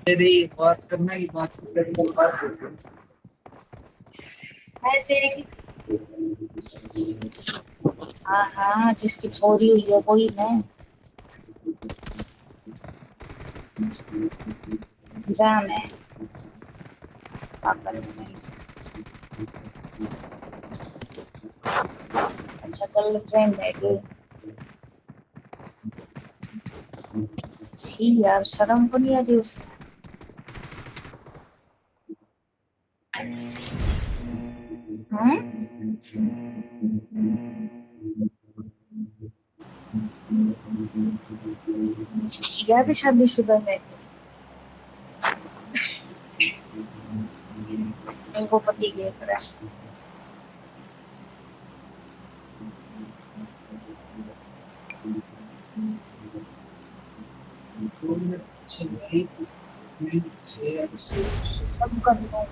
मेरी बात करना की बात है जी। हाँ हाँ, जिसकी छोरी हुई है वही ना। जाने पागल नहीं। अच्छा गर्लफ्रेंड है कि? छी यार, शर्म को नहीं आ रही उसे? हाँ, यह भी शादीशुदा है? इनको पति के तरह। सब कर लो।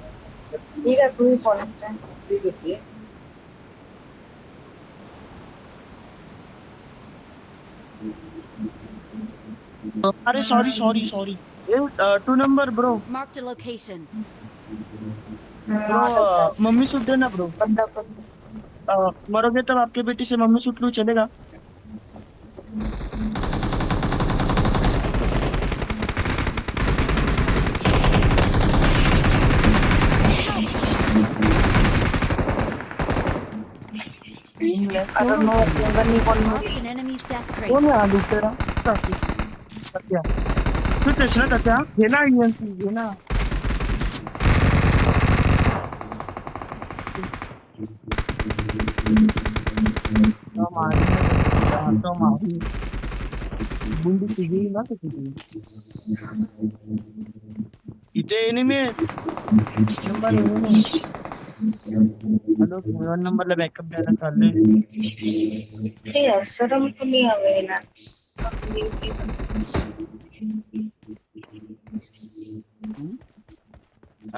ठीक है, तू ही फॉलो कर। ठीक है। अरे sorry sorry sorry. 2 number bro. Marked a location. Bro mummy suit Dena bro. बंदा को मरोगे तब आपके बेटी से मम्मी सूट लूं, चलेगा? I don't know when you want Marked an enemy's death crate. कोण आहे हा लुटेरा? सत्या तू तेच ना सत्या, घे ना EMP, घे ना. असं मारी ना सत्या, असं मारी बुंदी तिघी ना ते तिघी. इथे एनिमी नंबर एनिमी. हॅलो, 1 नंबरला बॅकअप द्यायला चाललोय. हे यार, शर्म तो नहीं आवे ना।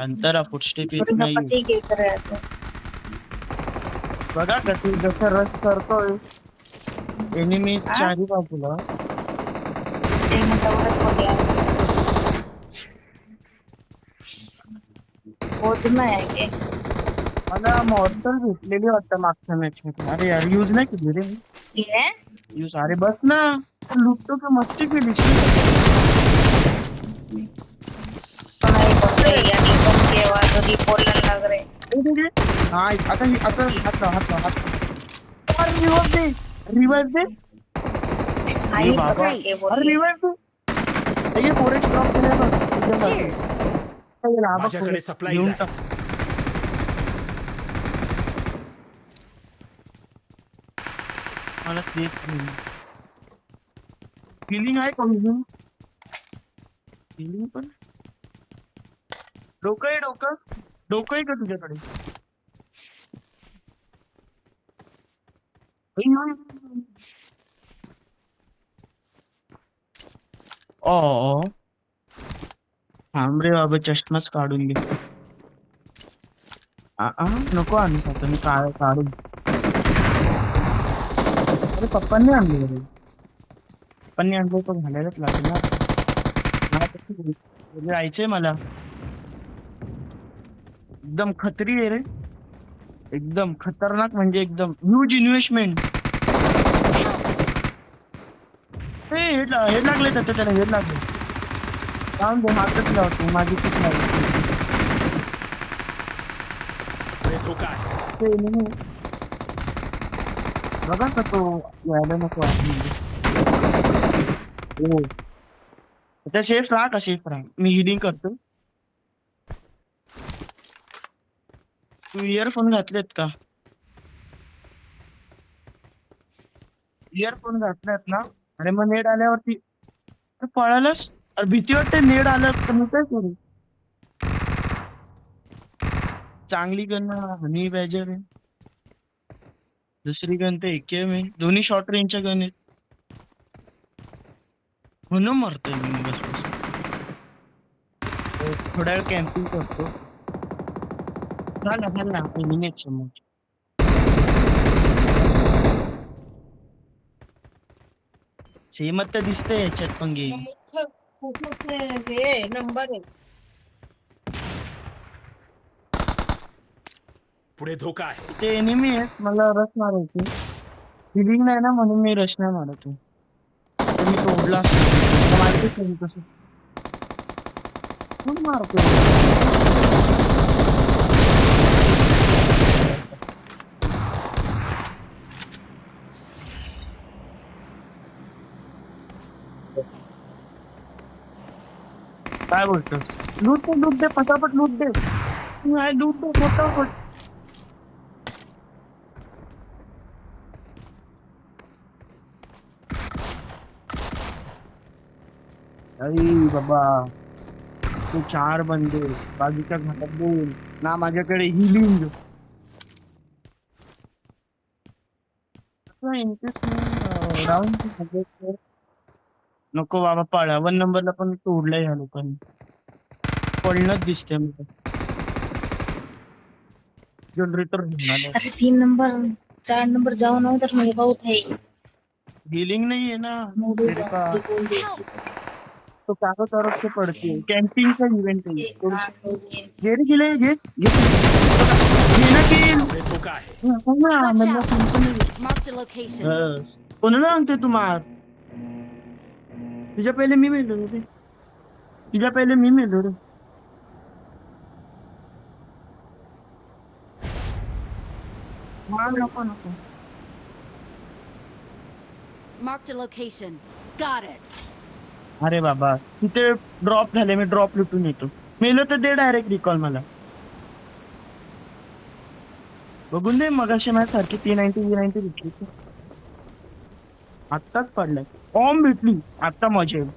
अंतरा फुटस्टेप येत उनका नाहीये. पति के तरह है तो। बघा कशी जसं रश करतोय एनिमी हाँ, चारी बाजूला. एक मिनट औरत हो गया। खोजना है कि? मला मॉर्टल भेटलेली वाटतं मागच्या मॅच मध्ये. अरे यार यूज नाही केली रे मी. ये यूज अरे बस ना. लुटतो की मस्ती केली शी. सुनाई पड़ते ए, यानी बम की आवाज और ये बोलने लग रहे। ए, ए, ए. नाही आता हात लाव हात लाव हात लाव. अरे रिवाइव दे, रिवाइव दे. ए आई बाबा, पकड़ Great. के अरे बोलिए। रिवाइव दे. ये 4x ड्रॉप केलंय बघ तुझ्या जागी. Cheers. हा बघ माझ्याकडे सप्लाईज घेऊन आहे. टाक. मला देत फिलिंग आहे का? फिलिंग पण डोकं आहे, डोकं डोकं आहे का तुझ्याकडे? ओ थांब रे बाबा, चष्माच काढून घे. नको आणूस आता, मी काढून. अरे पप्पांनी आणले रे. पप्पांनी आणलं तर घालायलाच लागेल ना. जायचंय मला. एकदम खतरी आहे रे, एकदम खतरनाक, म्हणजे एकदम ह्यूज इन्व्हेस्टमेंट. हेड लागले तर त्याला हेड लागले. जाऊन दे, हातच लावतो, माझी तीच लावतो. अरे धोका आहे. ते नाही बघा का तो यायला नको आहे. हो आता सेफ राहा का, सेफ राहा. मी हिलिंग करतो. तू इयरफोन घातलेत का? इयरफोन घातलेत ना? अरे मग नेट आल्यावरती अरे पळालंस. अरे भीती वाटते नेट आलं तर. मी काय करू? चांगली गन हनी बॅजर आहे, दुसरी गन तर AKM आहे. दोन्ही शॉर्ट रेंजच्या गन आहेत, म्हणून मरतोय मी बस बस. थोड्या वेळ कॅम्पिंग करतो. झाला एलिमिनेट समोर. श्रीमत तर दिसतंय याच्यात पण गेम. हे नंबर आहे. पुढे धोका आहे. ते एनिमी आहेत, मला रश मारायची. हिलिंग नाही ना म्हणून मी रश नाही मारत आहे. तर मी तोडला असतो माहितीच नाही कसं कोण मारतो. काय बोलतोस? लूट दे पटापट लूट दे. नाही लूट दे पटापट. अरे बाबा ते 4 बंदे बाजूच्या घाटात 2 ना माझ्याकडे हिलिंग. नको बाबा पळा 1 नंबरला पण तोडलंय ह्या लोकांनी. पळणंच दिसतंय मला. जनरेटर अरे 3 नंबर 4 नंबर जाओ ना उधर में बहुत है हिलिंग नहीं है ना मूड मेरे जाओ पास, बोल दे तो चारों तरफ से पड़ती है. कैंपिंग का इवेंट है तो एक घेर गिले घे ना किल. पुढे धोका आहे. Watch मतलब out! Marked a location. कोणाला सांगते तू मार. तुझ्या पहिले मी मेलो रे. तुझ्या पहिले मी मेलो रे. मार नको नको. Marked a location. Got it. अरे बाबा तिथे ड्रॉप झाले. मी ड्रॉप लुटून येतो. मेलो तर दे डायरेक्ट रिकॉल मला. बघून दे मगाशी माझ्या सारखी P90 भेटली. आत्ताच पडलाय. ऑम भेटली आता मजा येईल.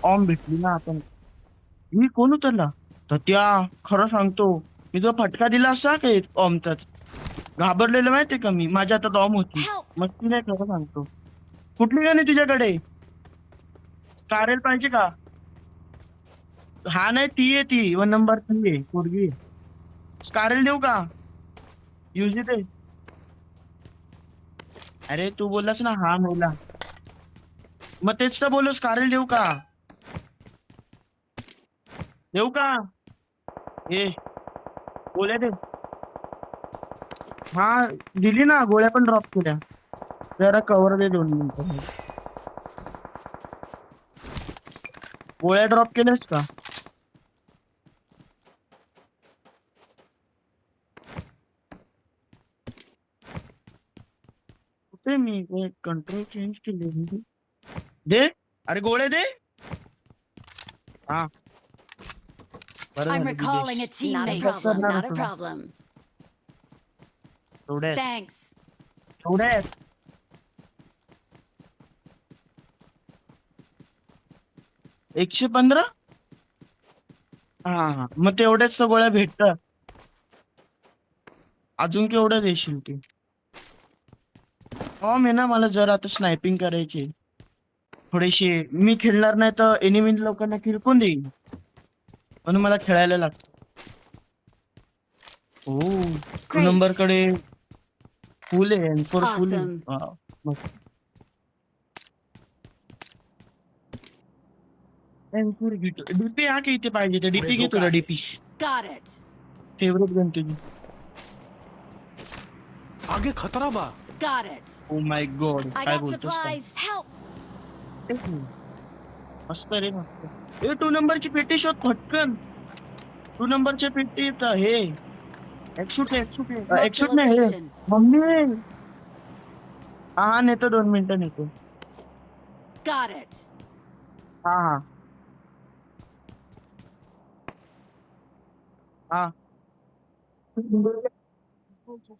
ऑम भेटली ना आपण. ही कोण उतरला तर त्या खरं सांगतो मी जो फटका दिला असा काय ऑमचाच घाबरलेलं माहितीये का मी. माझ्या हातात ऑम होती. Help! मग ती नाही खरं सांगतो. कुठली गाणी तुझ्याकडे कारेल पाहिजे का? हा नाही ती आहे ती 1 नंबर ती आहे पोरगी. स्कारेल देऊ का? युज दे. अरे तू बोललास ना हा महिला. मग तेच तर बोललो स्कारेल देऊ का? देऊ का? ए गोळ्या दे. हा दिली ना गोळ्या पण ड्रॉप केल्या. जरा कव्हर दे 2 मिनिटं. गोळ्या ड्रॉप केल्यास का? कुठे मी कंट्रोल चेंज केले. दे अरे गोळ्या दे. हा बरं I'm झालं recalling a दिलीस. teammate. Not a problem, Not not a a problem. तेवढ्यात Thanks. तेवढ्यात 115. हा मग तेवढ्याच तर गोळ्या भेटतात. अजून केवढ्या देशील तू? हो मी ना मला जर आता स्नायपिंग करायची थोडीशी. मी खेळणार नाही तर एनिमी लोकांना किल कोण देईल म्हणून मला खेळायला लागतं. हो 2 नंबर कडे फुल आहे M4 फुल आहे. Awesome. मस्त. M4 घेतो. डीपी हा की इथे पाहिजे तर डीपी घे तुला. DP Got it. Favourite gun तुझी. आगे खतरा बा. Got it. Oh my God I काय got बोलतोस का? supplies. Help! मस्त रे मस्त. 2 नंबरची पेटी शोध पटकन. 2 नंबरच्या पेटीत हे एक्सूट Marked a एक्सूट नाही हे location. मम्मी. हा नेतो 2 मिनिटं नेतो. Got it. हा हा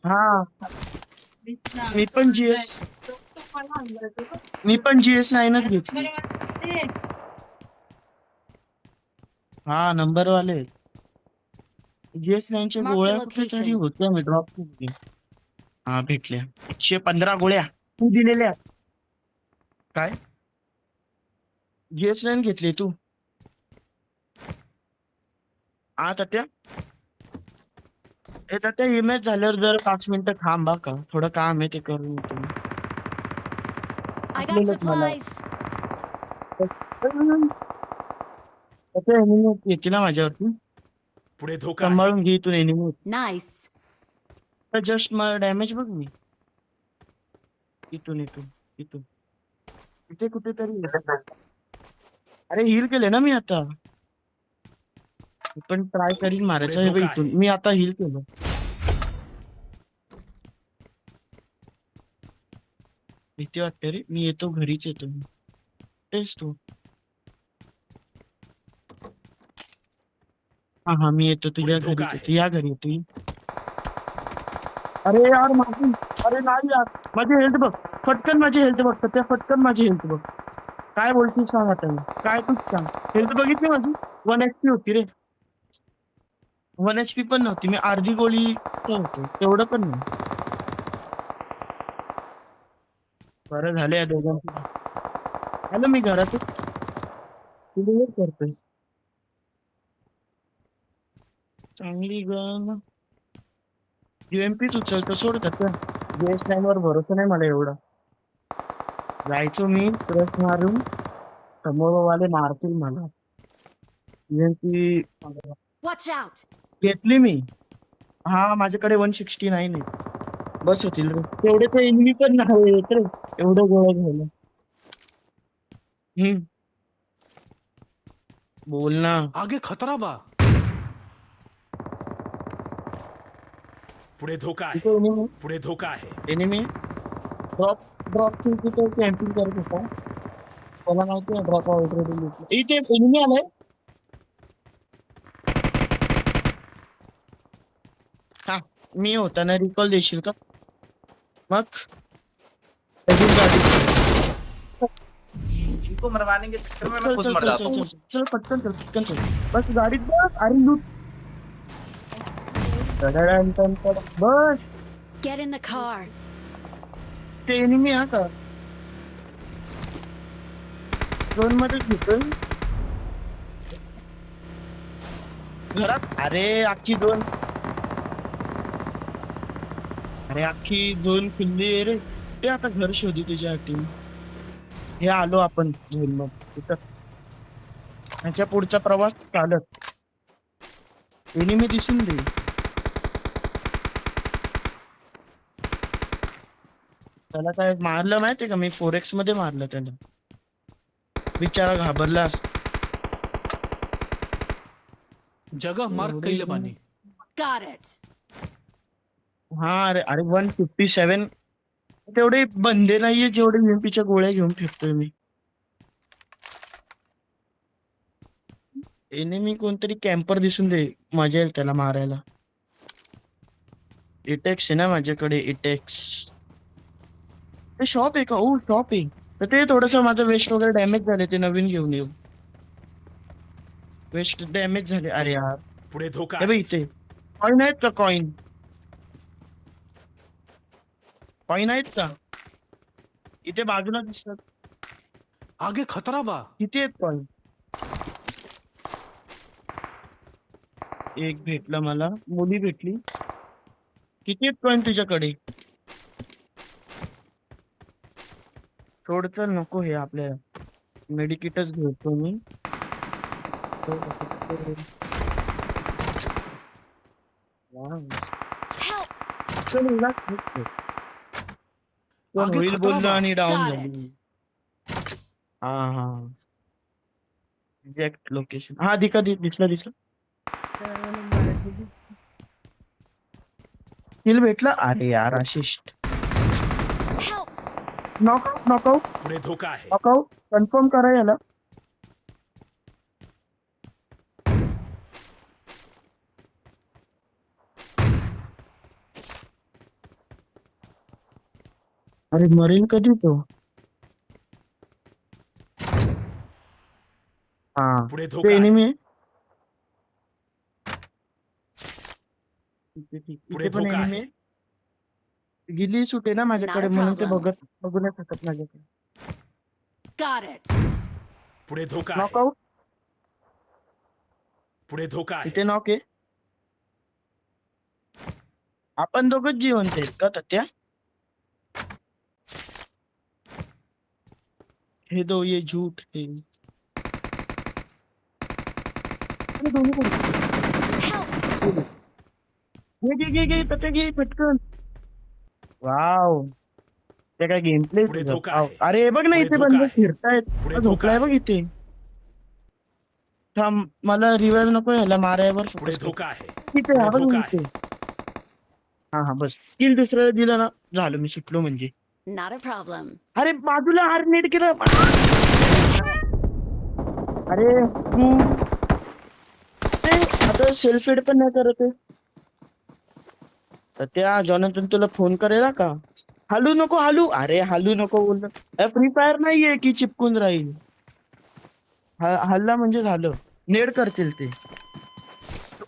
हा मी पण GS9च घेतली. हा नंबर वाले GS9च्या Marked गोळ्या the कुठे तरी location. होत्या. मी ड्रॉप केली. हा भेटल्या 115 गोळ्या तू दिलेल्या. काय GS9 घेतली तू? हा तात्या हे तात्या इमेज झाल्यावर जर 5 मिनिटं थांबा का थोडं काम आहे ते करून येतो. I got मला supplies. आता enemy येते ना माझ्यावरती. पुढे धोका आहे. सांभाळून घे इथून enemy. Nice. जस्ट मला डॅमेज बघ मी. इथून इथून इथून इथे कुठेतरी अरे हील केले ना मी आता. मी पण ट्राय करीन मारायचं. हे बघ धोका इथून आहे. मी आता हील केलं. भीती वाटते रे. मी येतो घरीच येतो मी. तेच तू. हा मी येतो तुझ्या पुढे धोका घरीच आहे. येतो. या घरी येतो ये. अरे यार माझी. अरे नाही यार माझी हेल्थ बघ. फटकन माझी हेल्थ बघ. त्या फटकन माझी हेल्थ बघ. काय बोलतीस सांग आता मी. काय तूच सांग. हेल्थ बघितली माझी 1 HP होती रे. 1 HP पण नव्हती. मी अर्धी गोळी होतो. तेवढं पण नाही. बरं झालं या दोघांचं. आलो मी घरातच. क्लिअर करतोय. चांगली गन. UMPच उचलतो सोड त्या. BS9 वर भरोसा नाही मला एवढा. जायचो मी क्रश मारून. समोरवाले मारतील मला. UMP Watch out. घेतली मी. हा माझ्याकडे 169 आहे. बस होतील रे. तेवढे तर एनिमी पण नाही येत रे. एवढं गोळा घ्यायला. हम्म बोल ना. आगे खतरा बा. पुढे धोका आहे. इथे एनिमी पुढे धोका आहे. एनिमी ड्रॉप ड्रॉप तो कॅम्पिंग करत होता. त्याला माहिती आहे ड्रॉप ऑलरेडी इथे एनिमी आलाय. हा मी होताना रिकॉल देशील का मग. अजून गाडी. इनको मरवाने के चक्कर में मैं चल खुद चल मर चल जाता चल हूँ। चल चल पटकन चल पटकन चल. बस गाडीत बस. अरे लूट. टन बस. Get in the car. ते एनिमी हा का ड्रोन मध्येच घेतोय घरात. अरे अख्खी दोन. अरे अख्खी दोन खुल्ली आहे रे. ते आता घर शोधी तुझ्यासाठी. हे आलो आपण घेऊन मग तिथं. ह्याच्या पुढचा प्रवास चालत. एनिमी दिसून दे. त्याला काय मारलं माहितीये का मी 4X मध्ये मारलं त्याला. बिचारा घाबरला. जगह मार्क कैले बानी. Got it. हा अरे अरे 157 तेवढे बंदे नाहीये जेवढे UMPच्या गोळ्या घेऊन फिरतोय मी. एनिमी कोणतरी कॅम्पर दिसून दे. मजा येईल त्याला मारायला. इटेक्स आहे ना माझ्याकडे. इटेक्स ते शॉप आहे का. ओ शॉप आहे. तर ते थोडस माझं वेस्ट वगैरे डॅमेज झाले. ते नवीन घेऊन येऊ. वेस्ट डॅमेज झाले. अरे यार पुढे धोका हे बघ आहे. इथे कॉईन आहेत का. कॉईन कॉईन आहेत का. इथे बाजूला दिसतात. आगे खतरा बा. किती आहेत कॉईन. एक भेटलं मला. मुली भेटली. किती आहेत कॉईन तुझ्याकडे. थोडं नको हे आपल्याला. मेडिकिटच घेतो मी. Help. चल relax होतो. कोण आगे होईल खतरा बोललं बा. आणि डाऊन Got झाली. it. हा एक्झॅक्ट लोकेशन. हा दिसला हिल भेटला. अरे यार अशिष्ट. Help. नॉकआउट नॉकआउट पुढे धोका आहे. नॉकआउट कन्फर्म करा याला. अरे मरेल कधी तो. हा पुढे ते धोका आहे. एनिमी आहे. पुढे इथे पण धोका एनिमी आहे. आहे. गिली सुटे ना माझ्याकडे Not a म्हणून ते problem. बघू नाही शकत माझ्याकडे. Got it. पुढे धोका आहे. नॉकआउट पुढे धोका आहे. इथे नॉक आहे. आपण दोघच जिवंत आहेत का त्या. हे दो ये झूठ है. घे दोन्ही पण. Help! घे घे घे घे तर ते घे पटकन. वाव, ते काय गेम प्ले पुढे तुझं. धोका वाव. आहे. अरे बघ ना पुढे इथे धोका बंद आहे. फिरतायत. पुढे हा, धोका झोपलाय बघ आहे. इथे. थांब, मला रिवाइव नको, ह्याला मारायवर पुढे फोकस कर. धोका आहे. इथे पुढे हा बघ धोका इथे. आहे. हा हा बस, किल दुसऱ्याला दिला ना, झालं, मी सुटलो म्हणजे. Not a problem. अरे बाजूला हार नेट केलं. अरे तू ते आता सेल्फ एड पण नाही करत आहे. तर त्या जॉनथन तुला फोन करेल का? हलू नको हलू. अरे हलू नको बोललं. फ्री फायर नाहीये की चिपकून राहील. हल्ला म्हणजे झालं, नेड करतील ते.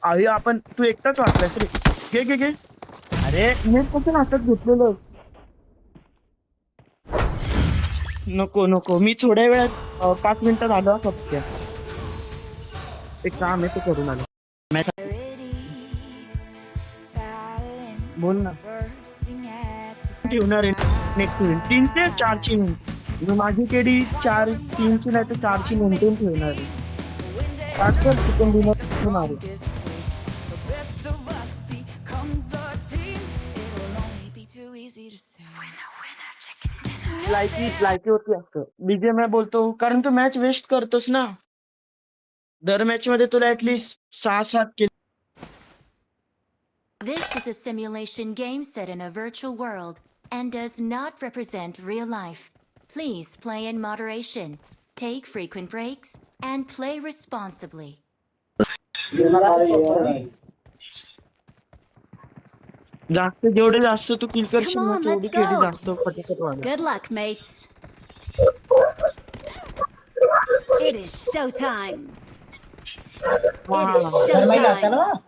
अरे आपण, तू एकटाच वाचलायस रे. घे घे घे. अरे नेट कसं हातात घेतलेलं. नको नको, मी थोड्या वेळात 5 मिनिटात आलो फक्त. एक काम आहे ते करून आलो. मॅच बोल ना. ठेवणार आहे नेक्स्ट 3 ते 4 ची. माझी केडी 4-3 ची नाही तर 4 ची मेंटेन ठेवणार आहे. पार्सल चिकन डिनर ठेवणार आहे. लायकीवरती असतं. बीजेएमआय बोलतो कारण तू मॅच वेस्ट करतोस ना. दर मॅच मध्ये तुला at least 6-7 kill. This is a simulation game set in a virtual world and does not represent real life. Please play in moderation, take frequent breaks, and play responsibly. जास्त जेवढे जास्त तू किल करशील Come ना, on, तेवढी let's KD go. जास्त पटापट वाढेल. Good luck, mates. It is showtime. It is showtime.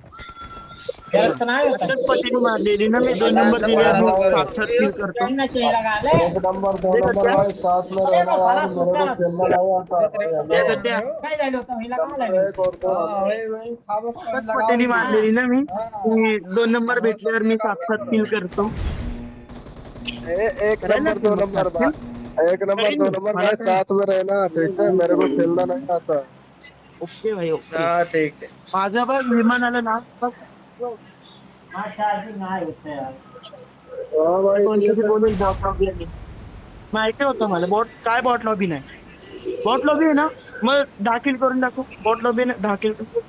पटीने मारलेली ना मी 2 नंबर दिल्यावर मी 7-7 किल करतो. एक नंबर 2 नंबर भाई साथ में रहना यार, मेरे को खेलना नहीं आता। पटीने मारलेली ना मी 2 नंबर भेटल्यावर मी 7-7 किल करतो. एक नंबर 2 नंबर भाई, एक नंबर 2 नंबर भाई साथ में रहना, ठीक है? मेरे को खेलना नहीं आता। ओके भाई ओके. ठीक आहे. माझा बघ विमान आलं ना बघ. कोणतरी बोलून बॉट लॉबी आली. माहिती होतं मला. बॉट लॉबी नाही. बॉट लॉबी आहे ना, मग दाखल करून दाखव. बॉट लॉबी ना दाखल करून.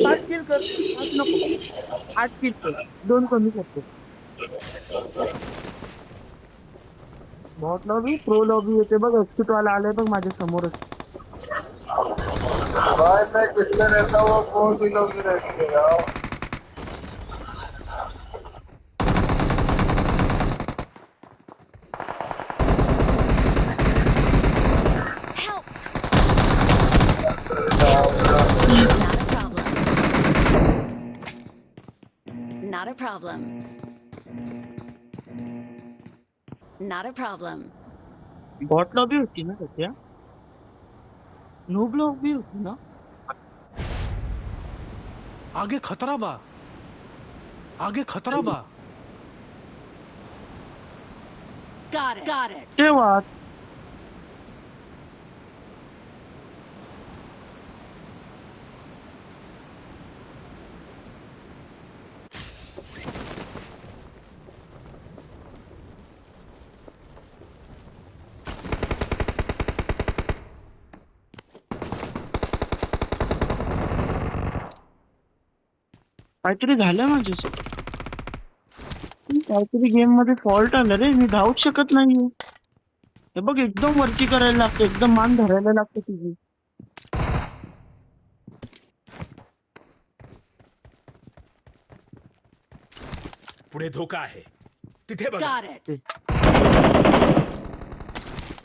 5 किल कर. 5 नको, 8 किल कर. 2 कमी करतो. बॉट लॉबी प्रो लॉबी येते बघ. एक्सिट वाला आलाय बघ माझ्या समोरच. भाई मैं किसमें रहता हूँ, कौन सी लोग रहती है यार? Help! Not a problem. Not a problem. Not a problem. Bot lobby होती ना सध्या. नूब लॉबी होती ना. आगे खतरा बा. आगे खतरा बा. Got it. Got it. तेव्हा काहीतरी झालं माझ्यासोबत. काहीतरी गेम मध्ये फॉल्ट आलं रे. मी धावूच शकत नाहीये. हे बघ एकदम वरती करायला लागतं, एकदम मान धरायला लागतं तुझी. पुढे धोका आहे. तिथे बघा. Got it.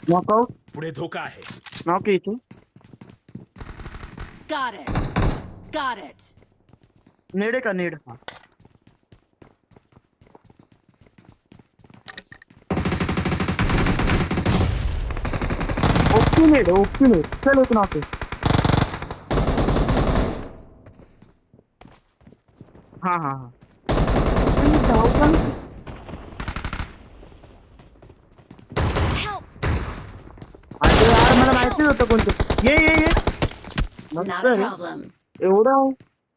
नॉकआउट. पुढे धोका आहे. नॉक येतो. Got it. Got it. नेड आहे का नेड. हा ओके नेड ओके नेड. चल एक नॉक आहे. हा हा हा. Help! माहितीच होतं कोणतं. ये ये ये मस्त Not a रे. problem. एवढं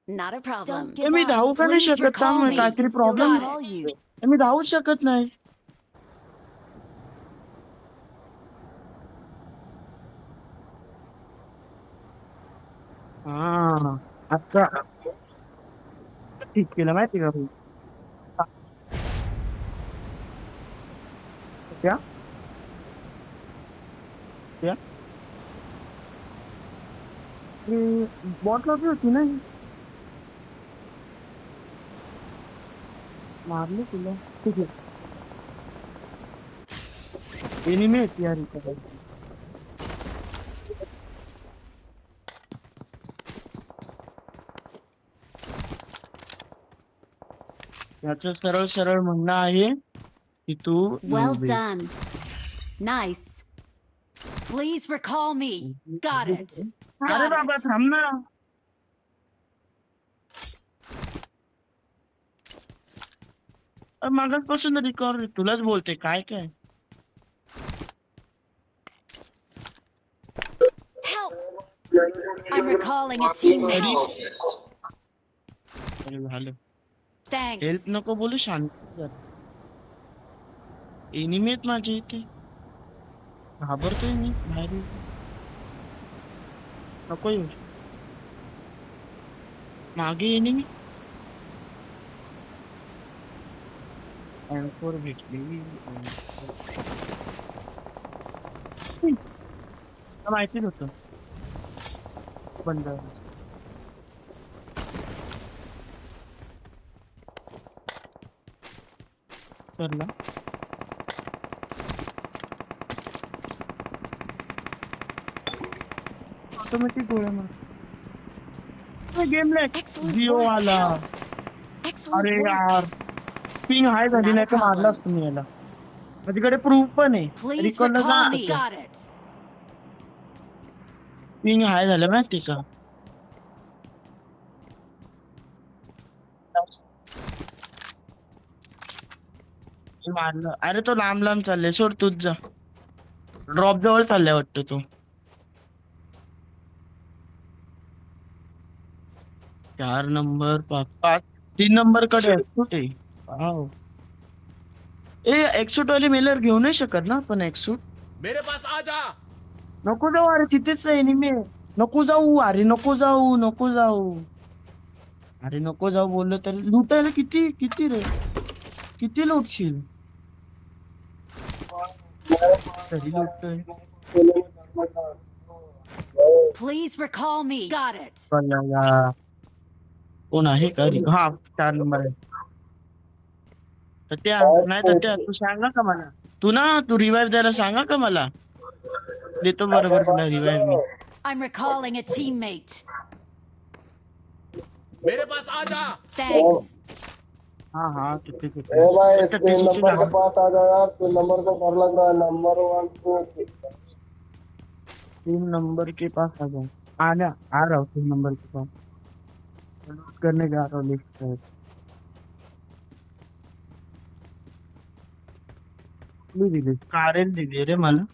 Not a problem. ए, मी धावू का नाही शकत का recall me. काहीतरी Still प्रॉब्लेम. got it. मी धावूच शकत नाही. हा आता ठीक केलं माहिती का भाई. क्या क्या बॉट लावली होती ना. मारली तुला. ठीक आहे. एनिमी आहेत यार इकडे. याचं सरळ सरळ म्हणणं आहे की तू Well noob आहेस. done. Nice. Please recall me. Got it. अरे बाबा थांब ना. मागासपासून रिकॉर्ड तुलाच बोलते काय काय. Help! I'm recalling a teammate. अरे झालं. Thanks. हेल्प नको बोलू शांत जरा. एनिमी आहेत माझे इथे. घाबरतोय मी बाहेर येऊन. नको येऊ. मागे एनिमी. M4 भेटली. माहितीच होतं बंद. करला ऑटोमॅटिक गोळ्या मार. Game lag Excellent Jio work. आला. Excellent अरे work. यार पिंग हाय झाली नाही तर मारला असतो मी याला. माझ्याकडे प्रूफ पण आहे. Please रिकॉलला recall me. जा. Got it. पिंग हाय झालं माहिती का. मारलं. अरे तो लांब लांब चाललाय सोड तूच जा. ड्रॉप जवळ चाललाय वाटतं तो. 4 नंबर 5 3 नंबर कडे आहे कुठे. वाव. ए एक्सूट वाली मेलर घेऊ नाही शकत ना आपण एक्सूट. मेरे पास आ जा. नको जाऊ अरे तिथेच एनिमी आहे. नको जाऊ अरे नको जाऊ नको जाऊ. अरे नको जाऊ बोललो तर लुटायला किती किती रे. किती लुटशील. तरी लुटतोय. Please recall me. Got it. कोण आहे का. हा 4 नंबर आहे. तर त्या नाही तर त्या तू सांगा का मला. तू रिवाइव्ह द्यायला सांगा का मला. देतो बरोबर तुला revive me. I'm recalling a teammate. मेरे पास आ जा. Thanks. हाँ हाँ तिथेच ए भाई येते. 3 नंबर के पास आ जाओ यार. 3 नंबर को डर लग रहा है. नंबर 1 2 3 नंबर के पास आ जाओ. आ रहा हूँ 3 नंबर के पास. लूट करने जा रहा हूँ लिफ्ट से. दिली कारेल दिली रे मला.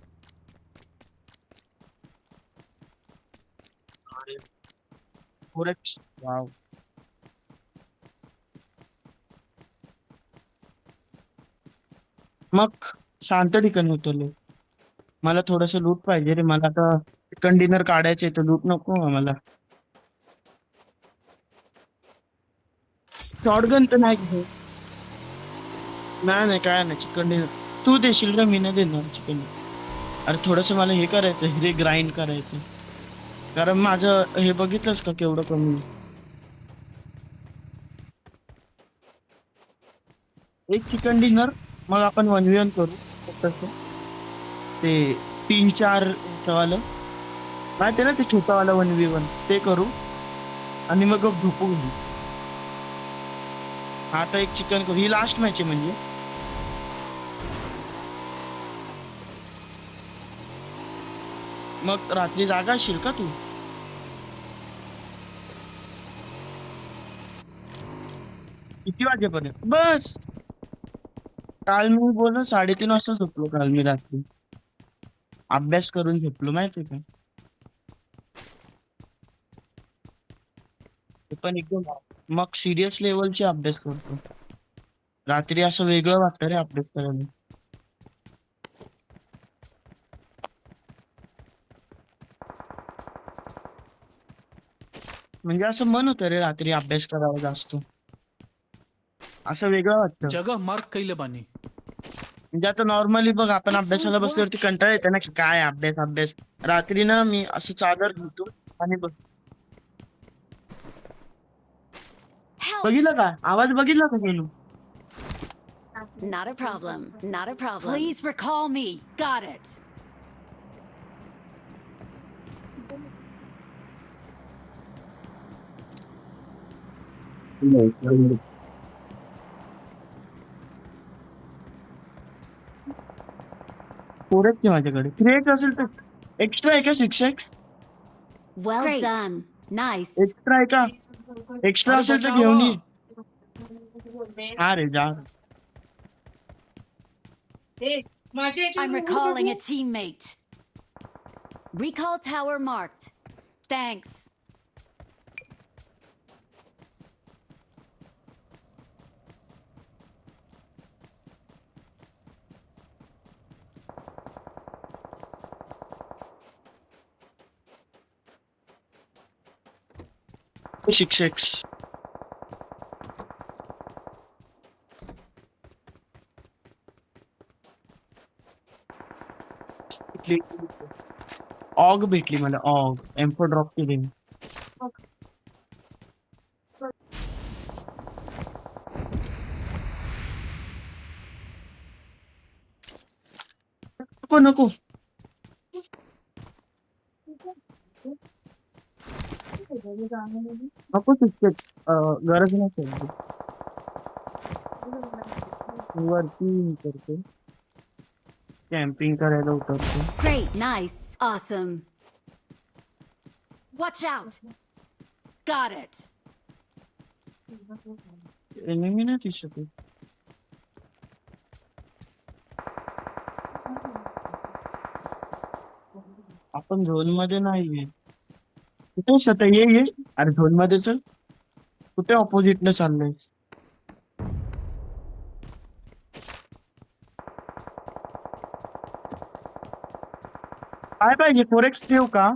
वाव. मग शांत ठिकाणी उतरलो. मला थोडस लूट पाहिजे रे. मला आता चिकन डिनर काढायचे तर लूट नको मला. शॉटगन तर नाही घेऊ. नाही काय नाही चिकन डिनर तू देशील रे. मी नाही देणार चिकन. अरे थोडस मला हे करायचं हे ग्राइंड करायचं. कारण माझं हे बघितलंस का केवढं कमी. एक चिकन डिनर मग आपण 1v1 करू. तसं ते 3-4 वालं माहिती ना ते छोटावाला 1v1 ते करू आणि मग झोपू घेऊ. आता एक चिकन करू. ही लास्ट मॅच आहे म्हणजे. मग रात्री जागा असशील का तू. किती वाजेपर्यंत बस. काल मी बोललो 3:30 वाजता झोपलो काल मी रात्री. अभ्यास करून झोपलो माहिती का. ते पण एकदम मग सिरियस लेवलचे अभ्यास करतो. रात्री असं वेगळं वाटतं रे अभ्यास करायला. म्हणजे असं मन होतं रे रात्री अभ्यास करावा जास्त. असं वेगळं वाटतं. जगह मार्क कैले बानी. म्हणजे आता नॉर्मली बघ आपण अभ्यासाला Excellent बसल्यावरती work. कंटाळा येतो ना की काय अभ्यास अभ्यास. रात्री ना मी असं चादर घेतो आणि Help! बघितलं का आवाज बघितला का गेलो. Not a problem. Not a problem. Please recall me. Got it. पोरच की माझ्याकडे 3x असेल तर एक्स्ट्रा आहे का 6x. Well Great. done. Nice. Extra आहे का एक्स्ट्रा अरे असेल तर बचाओ. घेऊन ये. हा रे जा. I'm recalling a teammate. Recall tower marked. Thanks. तो 6x. ऑग भेटली मला ऑग M4 ड्रॉप केली. नको नको नको 6x. गरज नाही वरती करते कॅम्पिंग करायला उतरतो. Great. Nice. Awesome. Watch out. Got it. Enemy नाही दिसत आहे. आपण झोन मध्ये नाहीये. कुठे सध्या ये अरे झोन मध्ये चल. कुठे ऑपोजिट न चाललंय. काय पाहिजे 4x ठेवू का.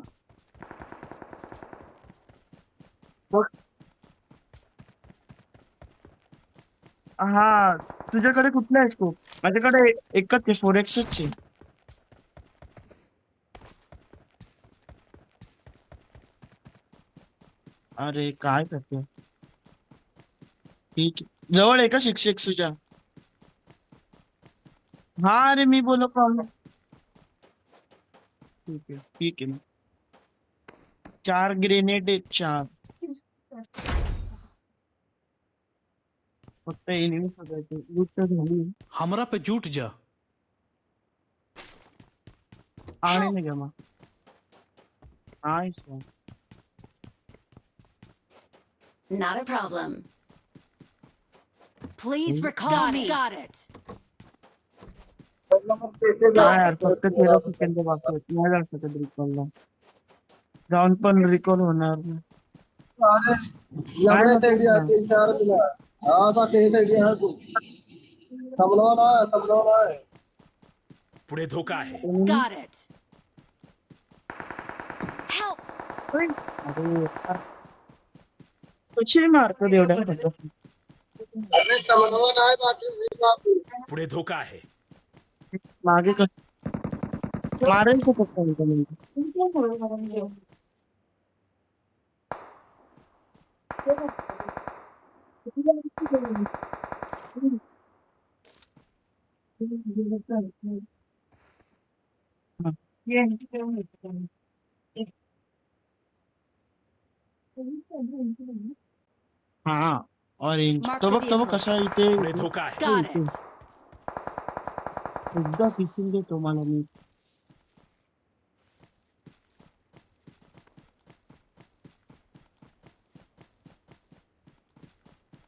बघ. हा तुझ्याकडे कुठला आहे स्कोप. माझ्याकडे एकच आहे 4x आहे. अरे काय करते. ठीक आहे. जवळ आहे का 6x तुझ्या. हा अरे मी बोललो प्रॉब्लेम. ठीक आहे. 4 ग्रेनेड आहेत 4. फक्त एनिमी शोधायचे. लूट तर झाली. हमरा पे जुट जा. आने नाही का मग. Nice. Not a problem. Please recall me. Got it. काय यार फक्त 13 सेकंद बाकी आहेत. नाही जाऊ शकत रिकॉलला. जाऊन पण रिकॉल होणार नाही. एवढे आयडिया 3-4 दिला. असा काही आयडिया आहे तू समजवला आहे. पुढे धोका आहे. Got it. Help. अरे यार. कशी मारतो एवढ्या अरे समजवा नाही बाकी पुढे धोका आहे. मागे मारेल का फक्त म्हणजे. हा ऑरेंज Mark तो the बघ vehicle. कसा इथे पुढे धोका आहे. Got it. एकदा पिसून देतो मला मी.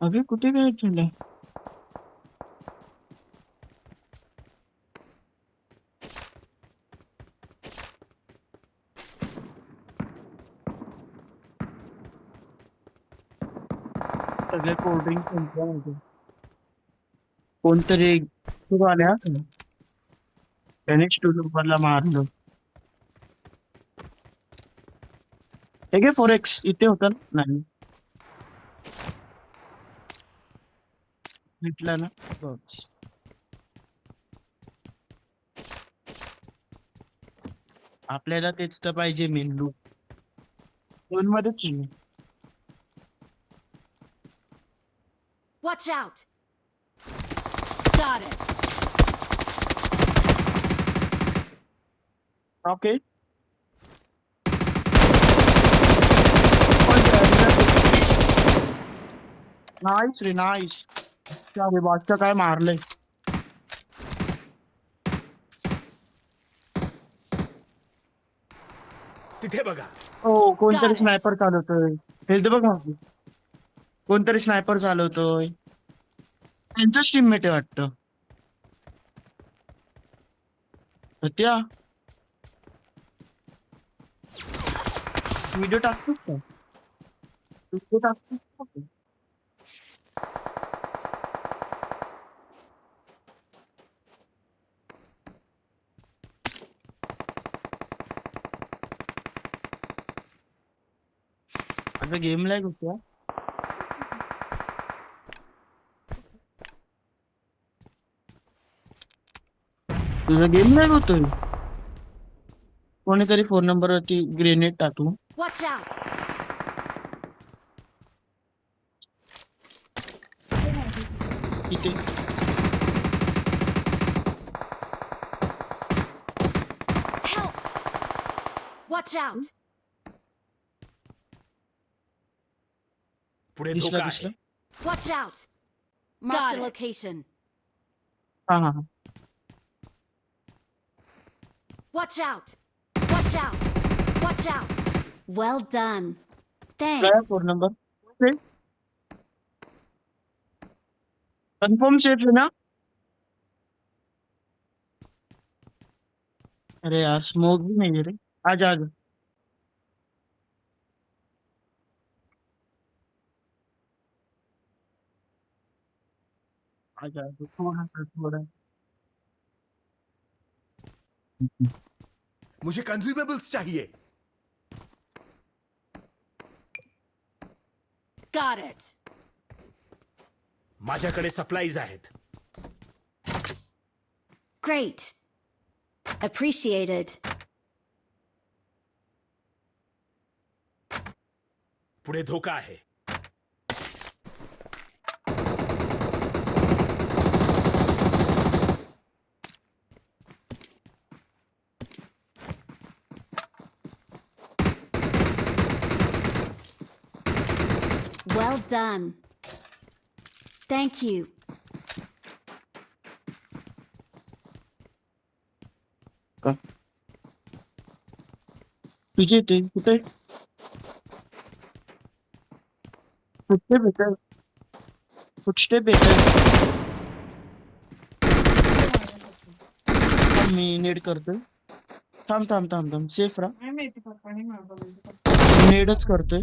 अबे कुठे काय झालं. सगळे कोल्ड्रिंक संपल्यानंतर कोणतरी तू आल्या त्याने स्टुडंटला मारलं. हे घे 4x इथे होतं ना? नाही भेटला ना बस. आपल्याला तेच तर पाहिजे मेनू 2 मध्येच आहे मी. Watch out! Got it! Okay nice ray nice. अरे बादशा काय मारलंय. तिथे बघा. हो कोणतरी Got it. स्नायपर चालवतोय. हेल्थ बघ माझी. कोणतरी स्नायपर चालवतोय. त्यांचाच टीममेट आहे वाटतं. सत्या व्हिडिओ टाकतोस का? व्हिडिओ टाकतोस का? आता गेम लॅग होत्या. तुझा गेम लॅग होतोय. कोणीतरी फोन नंबर वरती ग्रेनेड टाकू. Watch out! इथे Help! Watch out! पुढे दिसलं धोका दिसलं. आहे. Watch out! Marked a location. हा हा हा. Watch out! Watch out! Watch out! Well done. काय Thanks. Phone number confirm safe है ना? अरे यार स्मोक भी नहीं है रे. आजा आजा. आजा आजा थोड़ा सा थोड़ा. मुझे कंज्यूमेबल्स चाहिए. Got it. माझ्याकडे सप्लाईज आहेत. Great. Appreciated. पुढे धोका आहे. Well done. Thank you. का तुझे ते कुठे कुठे भेटेल कुठे भेटेल. मी नेड करतोय. थांब थांब थांब थांब सेफ राहा. नेडच करतोय.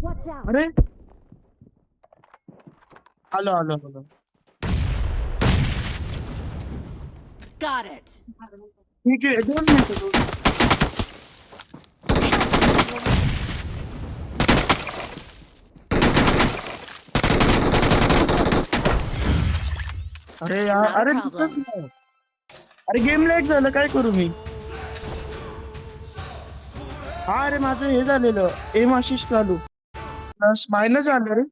Watch out. अरे आलो आलो आलो. Got it. ठीक आहे 2 मिनिटं. अरे यार Not a अरे problem. दिसतच नाही. अरे गेम लेट झालं काय करू मी. हा अरे माझं हे झालेलं एम आशिष चालू प्लस मायनस झालं रे.